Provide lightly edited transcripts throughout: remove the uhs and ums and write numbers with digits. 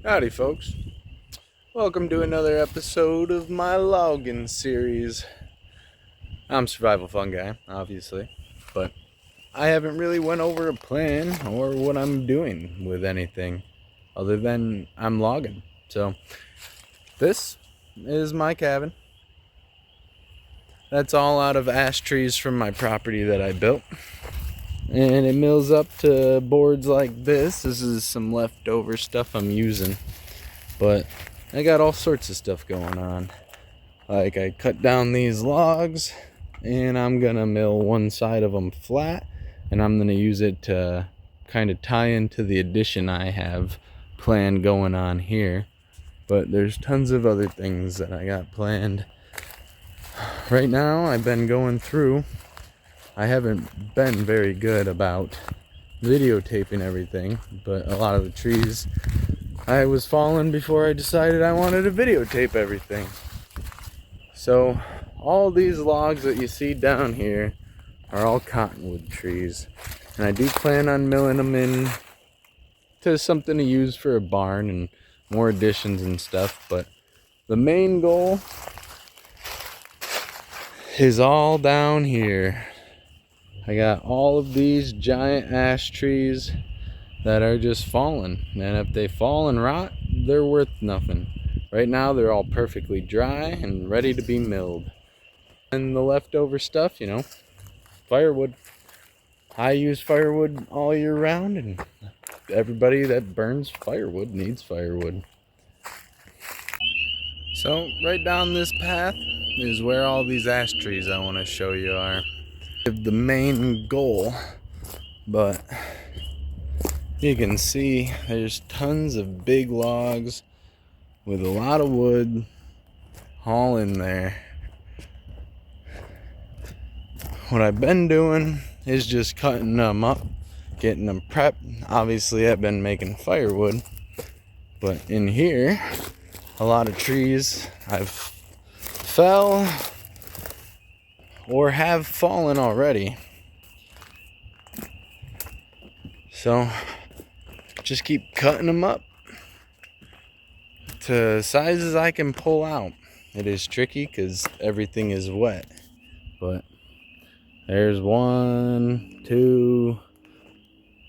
Howdy, folks. Welcome to another episode of my logging series. I'm Survival Fun Guy, obviously, but I haven't really went over a plan or what I'm doing with anything other than I'm logging. So, this is my cabin. That's all out of ash trees from my property that I built. And it mills up to boards like this. This is some leftover stuff I'm using. But I got all sorts of stuff going on. Like, I cut down these logs and I'm gonna mill one side of them flat, and I'm gonna use it to kind of tie into the addition I have planned going on here. But there's tons of other things that I got planned. Right now I've been going through, I haven't been very good about videotaping everything, but a lot of the trees I was falling before I decided I wanted to videotape everything. So all these logs that you see down here are all cottonwood trees, and I do plan on milling them in to something to use for a barn and more additions and stuff. But the main goal is all down here. I got all of these giant ash trees that are just falling, and if they fall and rot, they're worth nothing. Right now they're all perfectly dry and ready to be milled. And the leftover stuff, firewood. I use firewood all year round, and everybody that burns firewood needs firewood. So right down this path is where all these ash trees I want to show you are. The main goal, but you can see there's tons of big logs with a lot of wood all in there. What I've been doing is just cutting them up, getting them prepped. Obviously I've been making firewood, but in here a lot of trees I've fell or have fallen already. So just keep cutting them up to sizes I can pull out. It is tricky because everything is wet, but there's one, two,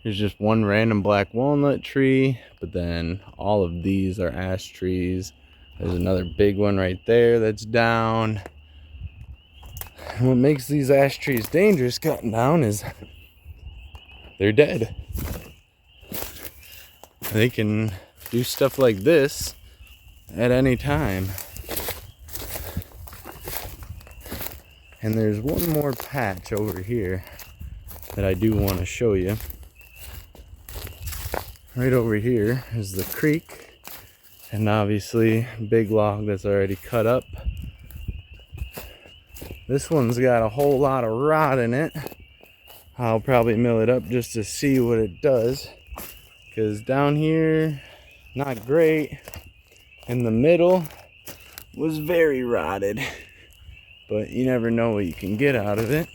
there's just one random black walnut tree, but then all of these are ash trees. There's another big one right there that's down. And what makes these ash trees dangerous cutting down is they're dead. They can do stuff like this at any time. And there's one more patch over here that I do want to show you. Right over here is the creek, and obviously big log that's already cut up. This one's got a whole lot of rot in it. I'll probably mill it up just to see what it does, because down here, not great. In the middle was very rotted, but you never know what you can get out of it,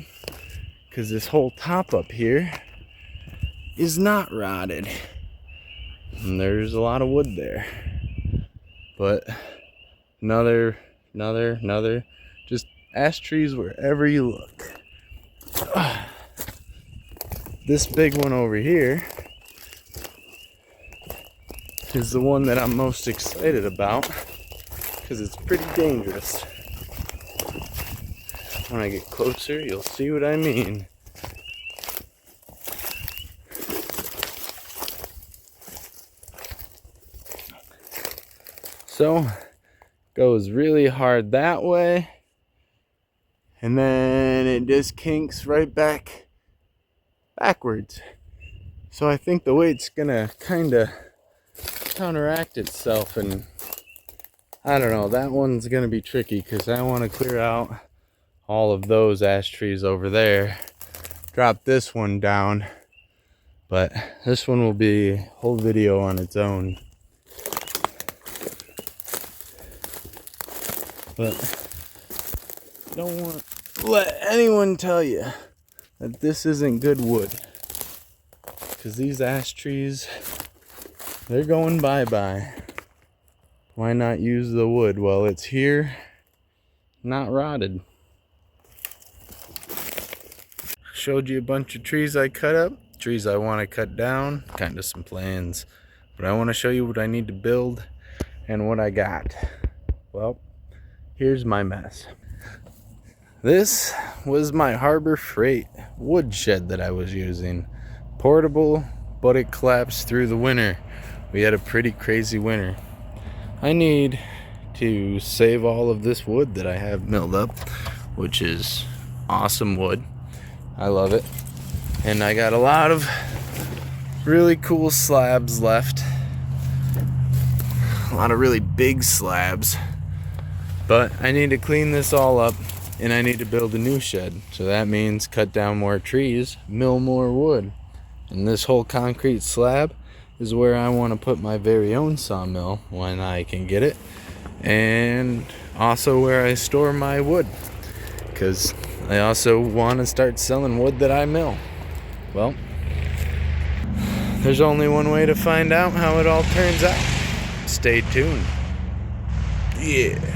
because this whole top up here is not rotted, and there's a lot of wood there. But another, just ash trees wherever you look. This big one over here is the one that I'm most excited about, because it's pretty dangerous. When I get closer, you'll see what I mean. So, goes really hard that way, and then it just kinks right backwards. So I think the weight's gonna kind of counteract itself, and I don't know, that one's gonna be tricky because I want to clear out all of those ash trees over there, drop this one down, but this one will be a whole video on its own. But don't want to let anyone tell you that this isn't good wood, because these ash trees they're going bye-bye. Why not use the wood while it's here, not rotted? Showed you a bunch of trees I cut up, trees I want to cut down, kind of some plans. But I want to show you what I need to build and what I got. Well, here's my mess. This was my Harbor Freight wood shed that I was using. Portable, but it collapsed through the winter. We had a pretty crazy winter. I need to save all of this wood that I have milled up, which is awesome wood. I love it. And I got a lot of really cool slabs left. A lot of really big slabs. But I need to clean this all up, and I need to build a new shed. So that means cut down more trees, mill more wood. And this whole concrete slab is where I want to put my very own sawmill when I can get it. And also where I store my wood, because I also want to start selling wood that I mill. Well, there's only one way to find out how it all turns out. Stay tuned. Yeah.